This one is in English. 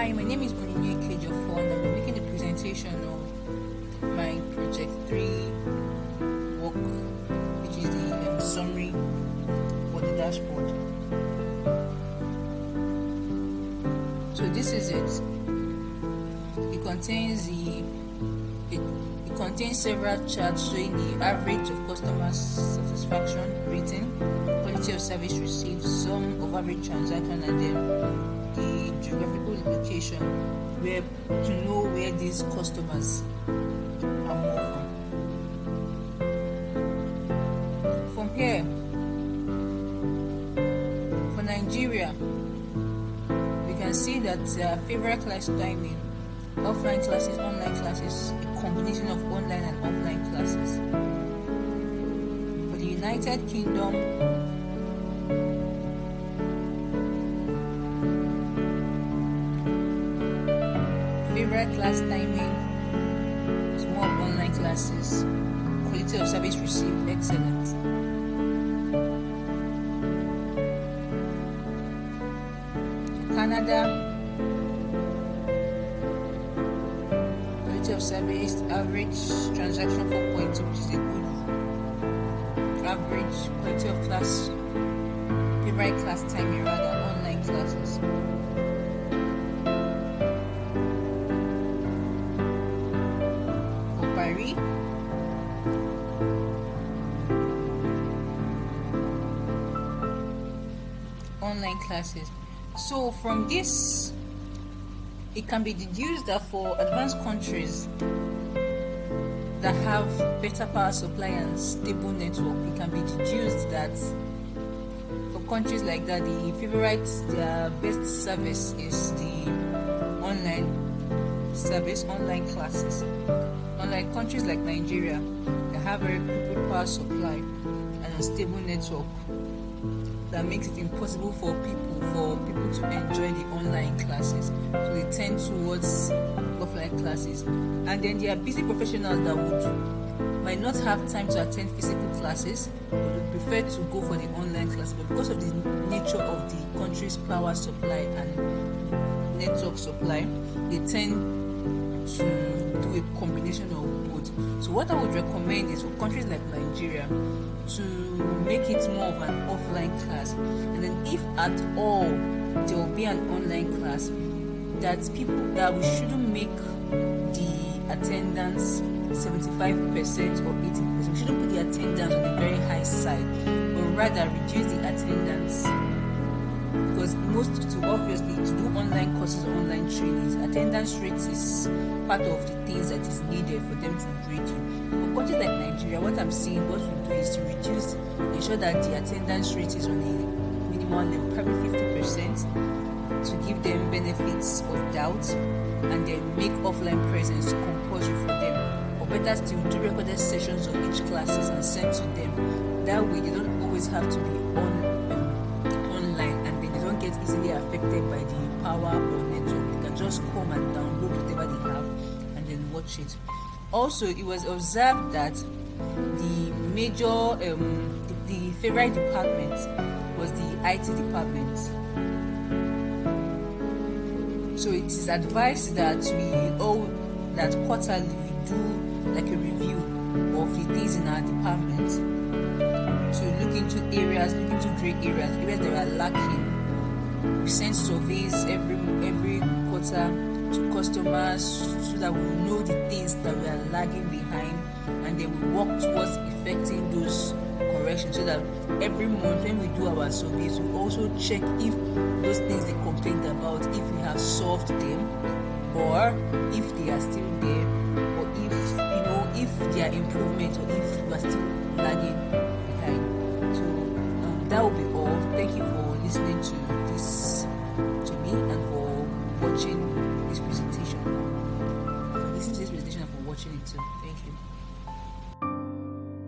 Hi, my name is Onyinye and I'll be making a presentation of my Project 3 work, which is the summary for the dashboard. So this is it. It contains several charts showing the average of customer satisfaction rating, quality of service received, sum of average transaction, and then the geographical location where to know where these customers are more from. From here, for Nigeria, we can see that favorite class timing, offline classes, online classes, a combination of online and offline classes. For the United Kingdom, favorite class timing is more of online classes, quality of service received excellent. For Canada, of service, average transaction 4.2, which is a good average. Quality of class, favorite class timing rather, online classes. For Paris, online classes. So from this, it can be deduced that for advanced countries that have better power supply and stable network, it can be deduced that for countries like that, their best service is the online service, online classes. Unlike countries like Nigeria that have very crippled power supply and a stable network, that makes it impossible for people to enjoy the online classes, so they tend towards offline classes. And then there are busy professionals that might not have time to attend physical classes, but would prefer to go for the online class. But because of the nature of the country's power supply and network supply, they tend to do a combination of both. So what I would recommend is for countries like Nigeria to make it more of an offline class, and then if at all there will be an online class, that we shouldn't make the attendance 75% or 80%. We shouldn't put the attendance on the very high side, but rather reduce the attendance, because obviously to do online courses or online trainings, attendance rates is part of the things that is needed for them to grade you. For countries like Nigeria, what I'm seeing, what we do is to ensure that the attendance rate is on the minimal level, probably 50%, to give them benefits of doubt, and then make offline presence compulsory for them. Or better still, do recorded sessions of each classes and send to them. That way they don't always have to be online, and then they don't get easily affected by the power or network. They can just come and download whatever they have and then watch it. Also, it was observed that the major the favorite department was the IT department. So it is advised that quarterly we do like a review of the things in our department, to look into gray areas that are lacking. We send surveys every quarter to customers so that we know the things that we are lagging behind, and then we work towards effecting those corrections, so that every month when we do our surveys, we also check if those things they complained about, if we have solved them, or if they are still there, or if there are improvements, or if we are still lagging behind. So that will be all. Thank you for listening to